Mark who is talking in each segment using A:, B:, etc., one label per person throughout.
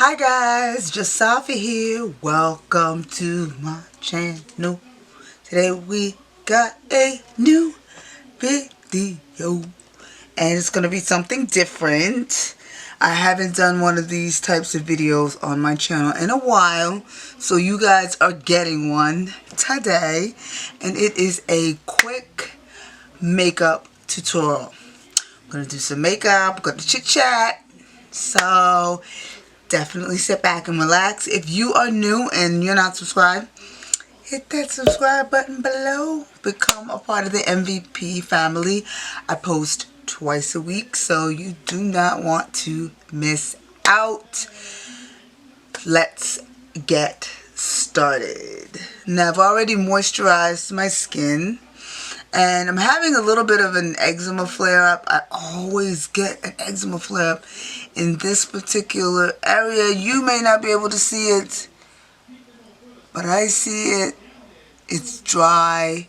A: Hi guys, Jasafa here. Welcome to my channel. Today we got a new video and it's gonna be something different. I haven't done one of these types of videos on my channel in a while, so you guys are getting one today, and it is a quick makeup tutorial. I'm gonna do some makeup, I'm gonna chit chat, so definitely sit back and relax. If you are new and you're not subscribed, hit that subscribe button below. Become a part of the MVP family. I post twice a week, so you do not want to miss out. Let's get started. Now, I've already moisturized my skin, and I'm having a little bit of an eczema flare-up. I always get an eczema flare-up in this particular area. You may not be able to see it, but I see it. It's dry.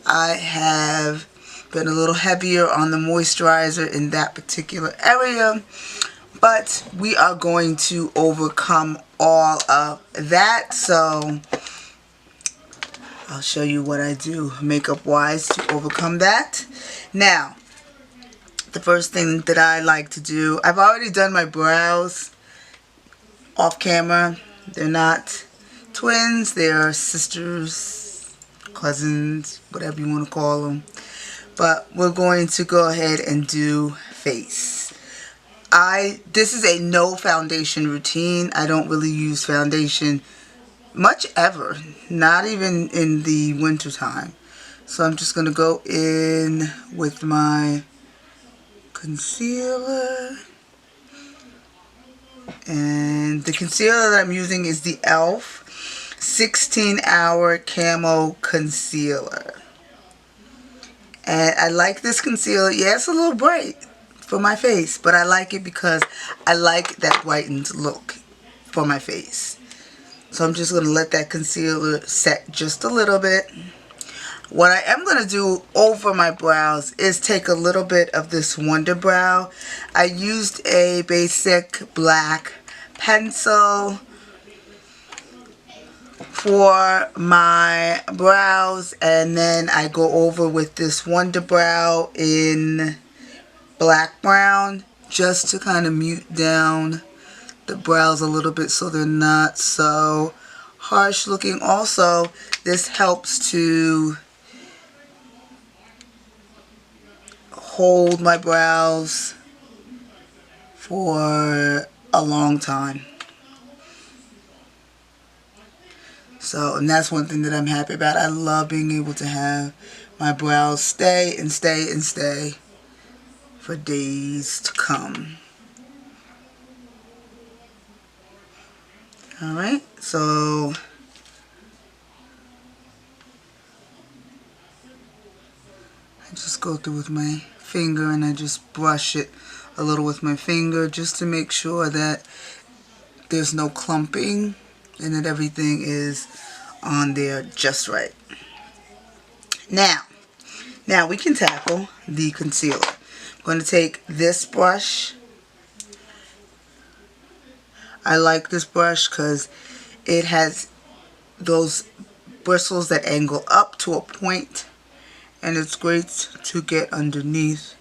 A: I have been a little heavier on the moisturizer in that particular area, but we are going to overcome all of that. So I'll show you what I do makeup wise to overcome that. Now, the first thing that I like to do, I've already done my brows off camera. They're not twins, they're sisters, cousins, whatever you want to call them. But we're going to go ahead and do face. This is a no foundation routine. I don't really use foundation much ever, not even in the winter time. So I'm just going to go in with my concealer, and the concealer that I'm using is the e.l.f. 16-hour Camo Concealer. And I like this concealer. Yeah, it's a little bright for my face, but I like it because I like that brightened look for my face. So I'm just going to let that concealer set just a little bit. What I am going to do over my brows is take a little bit of this WunderBrow. I used a basic black pencil for my brows, and then I go over with this WunderBrow in black brown just to kind of mute down the brows a little bit so they're not so harsh looking. Also, this helps to hold my brows for a long time. So, and that's one thing that I'm happy about. I love being able to have my brows stay and stay and stay for days to come. Alright, so I just go through with my finger and I just brush it a little with my finger just to make sure that there's no clumping and that everything is on there just right. Now we can tackle the concealer. I'm going to take this brush. I like this brush because it has those bristles that angle up to a point, and it's great to get underneath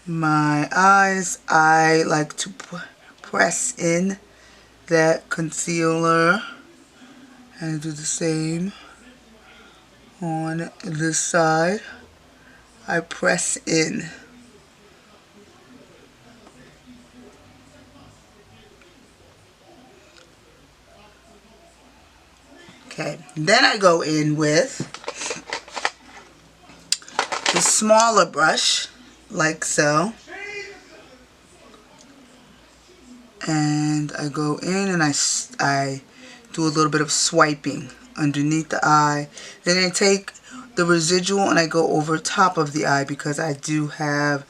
A: my eyes. I like to press in that concealer, and I do the same on this side. I press in. Okay, then I go in with the smaller brush, like so. And I go in and I do a little bit of swiping underneath the eye. Then I take the residual and I go over top of the eye because I do have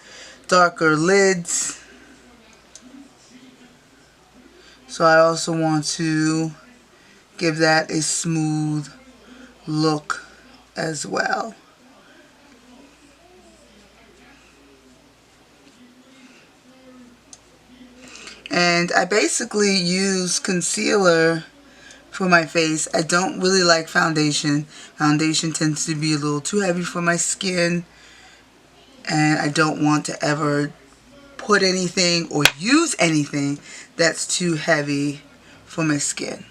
A: darker lids. So I also want to give that a smooth look as well. And I basically use concealer for my face. I don't really like foundation. Foundation tends to be a little too heavy for my skin, and I don't want to ever put anything or use anything that's too heavy for my skin.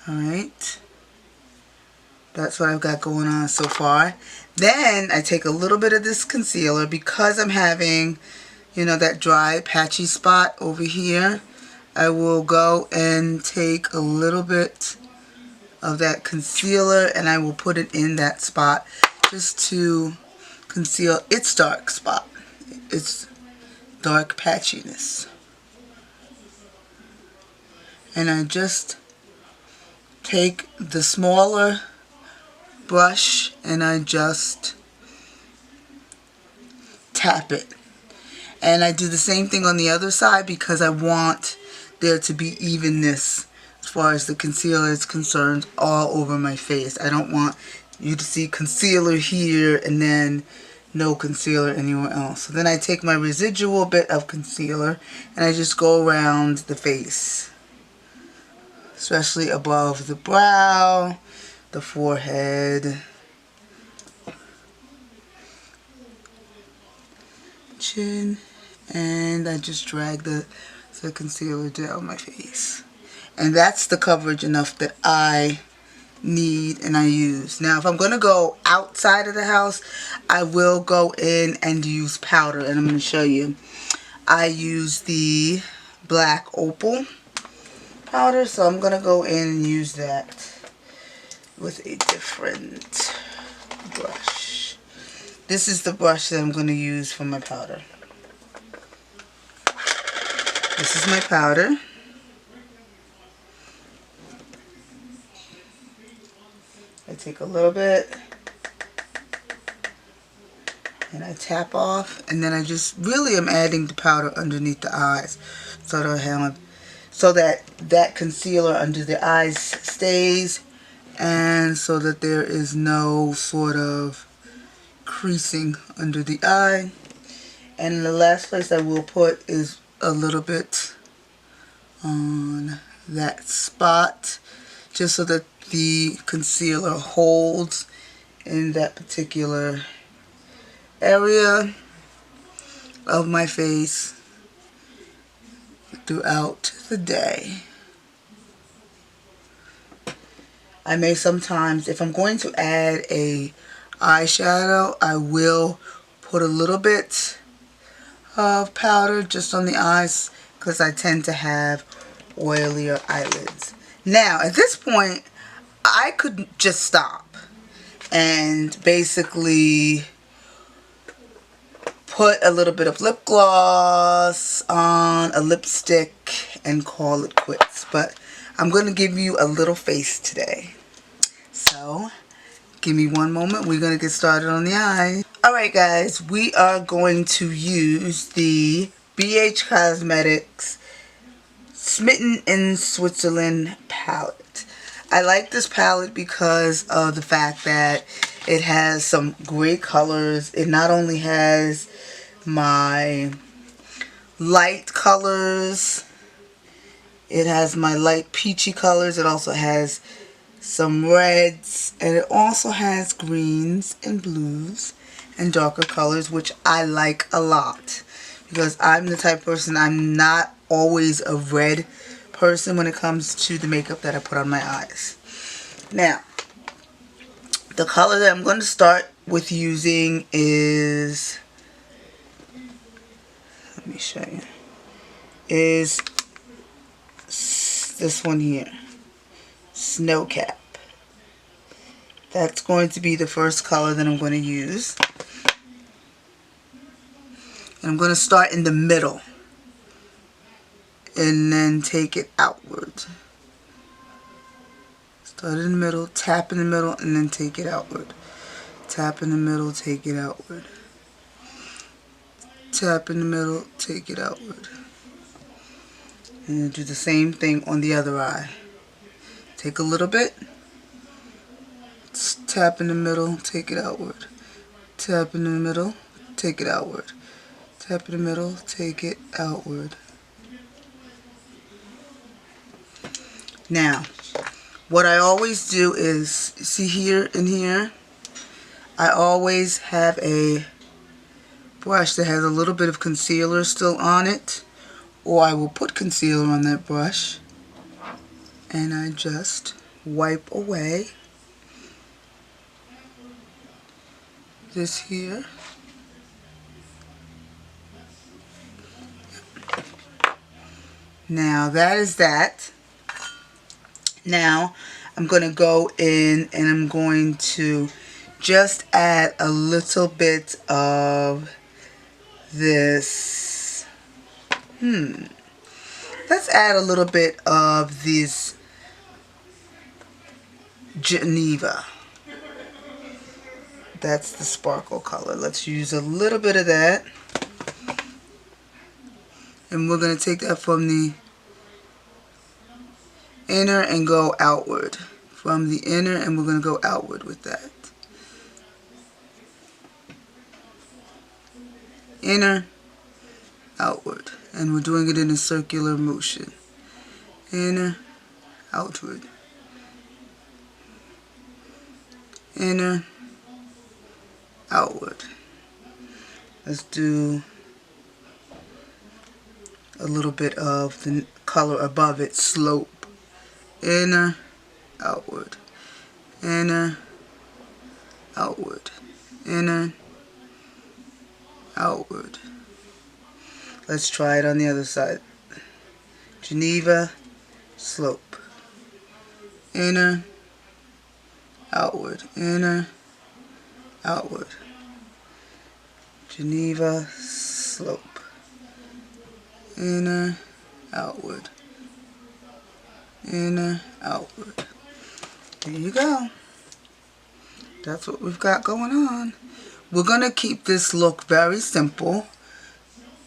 A: Alright, that's what I've got going on so far. Then I take a little bit of this concealer because I'm having, you know, that dry patchy spot over here. I will go and take a little bit of that concealer and I will put it in that spot just to conceal its dark spot, its dark patchiness. And I just take the smaller brush and I just tap it. And I do the same thing on the other side because I want there to be evenness as far as the concealer is concerned all over my face. I don't want you to see concealer here and then no concealer anywhere else. So then I take my residual bit of concealer and I just go around the face, especially above the brow, the forehead, chin, and I just drag the concealer down my face. And that's the coverage enough that I need and I use. Now if I'm going to go outside of the house, I will go in and use powder, and I'm going to show you. I use the black Opal powder, so I'm going to go in and use that with a different brush. This is the brush that I'm going to use for my powder. This is my powder. I take a little bit and I tap off, and then I just really am adding the powder underneath the eyes so that that concealer under the eyes stays, and so that there is no sort of creasing under the eye. And the last place I will put is a little bit on that spot, just so that the concealer holds in that particular area of my face throughout the day. I may sometimes, if I'm going to add a eyeshadow, I will put a little bit of powder just on the eyes because I tend to have oilier eyelids. Now at this point I could just stop and basically put a little bit of lip gloss on a lipstick and call it quits, but I'm going to give you a little face today. So give me one moment, we're going to get started on the eyes. Alright guys, we are going to use the BH Cosmetics Smitten in Switzerland palette. I like this palette because of the fact that it has some great colors. It not only has my light colors, it has my light peachy colors, it also has some reds, and it also has greens and blues and darker colors, which I like a lot because I'm the type of person, I'm not always a red person when it comes to the makeup that I put on my eyes. Now, the color that I'm going to start with using is, let me show you, is this one here, Snow Cap. That's going to be the first color that I'm going to use. And I'm going to start in the middle and then take it outward. Start in the middle, tap in the middle, and then take it outward. Tap in the middle, take it outward. Tap in the middle, take it outward. And do the same thing on the other eye. Take a little bit, tap in the middle, take it outward. Tap in the middle, take it outward. Tap in the middle, take it outward. Now, what I always do is, see here and here, I always have a brush that has a little bit of concealer still on it, or I will put concealer on that brush, and I just wipe away this here. Now that is that. Now I'm going to go in and I'm going to just add a little bit of this. Let's add a little bit of this Geneva. That's the sparkle color. Let's use a little bit of that. And we're going to take that from the inner and go outward. From the inner, and we're going to go outward with that. Inner, outward. And we're doing it in a circular motion. Inner, outward. Inner, outward. Let's do a little bit of the color above it, slope. Inner, outward. Inner, outward. Inner, outward. Let's try it on the other side. Geneva, slope. Inner, outward. Inner, outward. Geneva, slope. Inner, outward. Inner, outward. There you go. That's what we've got going on. We're going to keep this look very simple.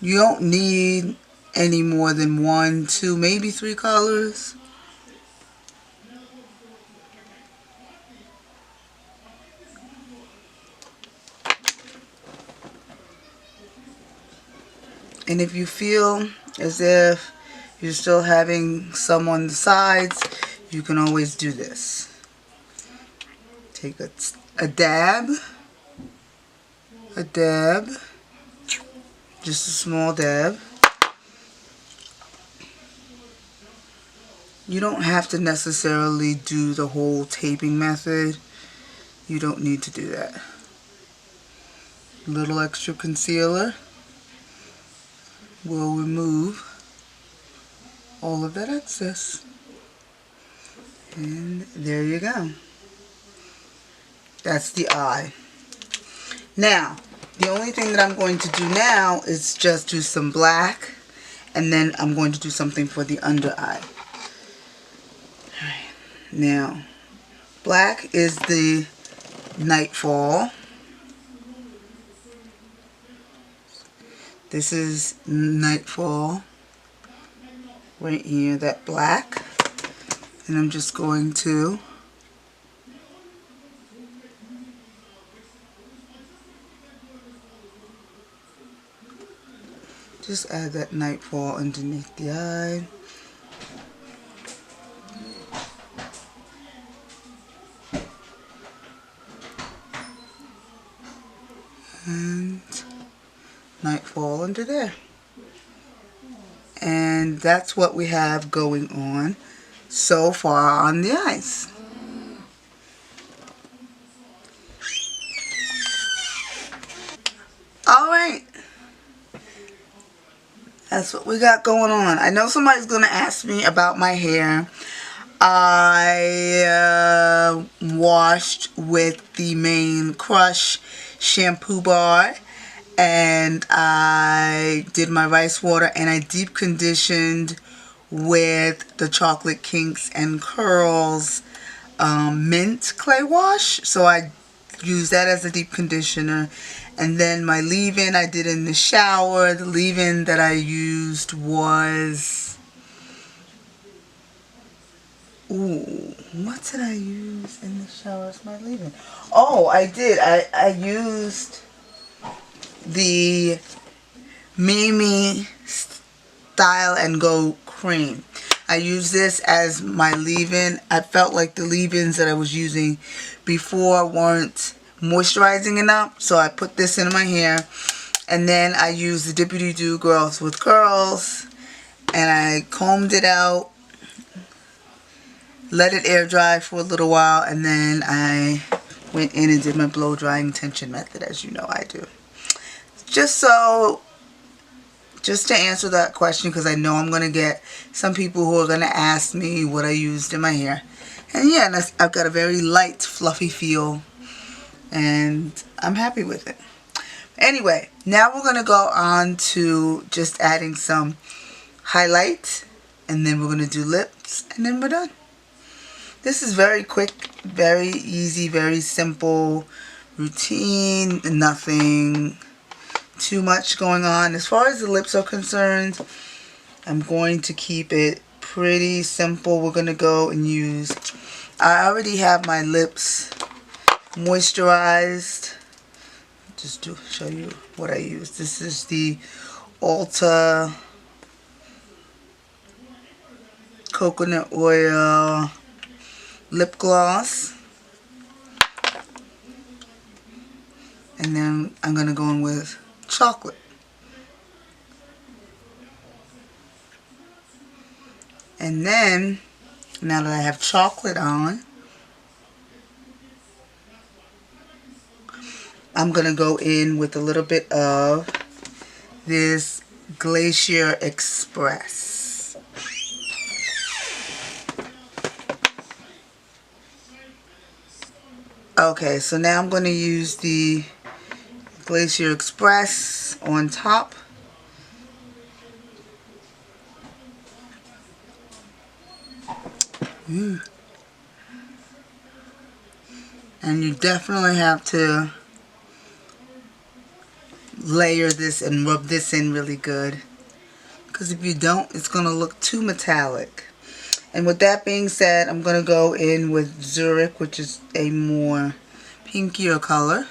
A: You don't need any more than 1, 2, maybe 3 colors. And if you feel as if you're still having some on the sides, you can always do this. Take a dab, just a small dab. You don't have to necessarily do the whole taping method. You don't need to do that. A little extra concealer will remove all of that excess. And there you go. That's the eye. Now, the only thing that I'm going to do now is just do some black, and then I'm going to do something for the under eye. Alright. Now, black is the Nightfall. This is Nightfall right here, that black. And I'm just going to just add that Nightfall underneath the eye. And Nightfall under there. And that's what we have going on so far on the eyes. Alright. That's what we got going on. I know somebody's going to ask me about my hair. I washed with the main Crush shampoo bar, and I did my rice water, and I deep conditioned with the Chocolate Kinks and Curls mint clay wash. So I used that as a deep conditioner. And then my leave-in I did in the shower. The leave-in that I used was Ooh, what did I use in the shower as my leave-in? Oh, I did. I used the Mimi Style and Go cream. I use this as my leave-in. I felt like the leave-ins that I was using before weren't moisturizing enough, so I put this in my hair. And then I used the Dippity Doo Girls with Curls, and I combed it out, let it air dry for a little while, and then I went in and did my blow drying tension method, as you know I do. Just to answer that question, because I know I'm going to get some people who are going to ask me what I used in my hair. And yeah, I've got a very light, fluffy feel, and I'm happy with it. Anyway, now we're going to go on to just adding some highlight, and then we're going to do lips, and then we're done. This is very quick, very easy, very simple routine, nothing too much going on. As far as the lips are concerned, I'm going to keep it pretty simple. We're going to go and use, I already have my lips moisturized. Just to show you what I use. This is the Ulta Coconut Oil Lip Gloss. And then I'm going to go in with chocolate. And then, now that I have chocolate on, I'm going to go in with a little bit of this Glacier Express. Okay, so now I'm going to use the Glacier Express on top. And you definitely have to layer this and rub this in really good, because if you don't, it's going to look too metallic. And with that being said, I'm going to go in with Zurich, which is a more pinkier color.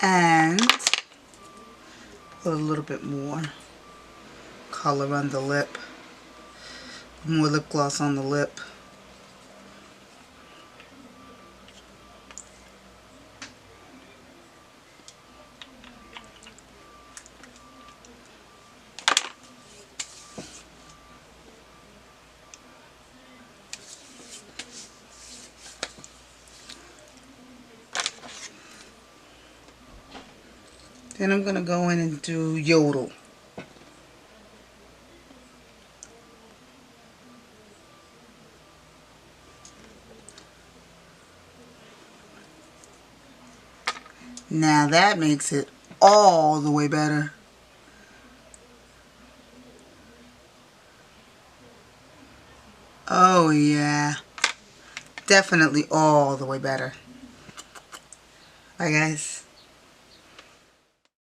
A: And put a little bit more color on the lip. More lip gloss on the lip. Then I'm going to go in and do Yodel. Now that makes it all the way better. Oh yeah, definitely all the way better. Bye guys.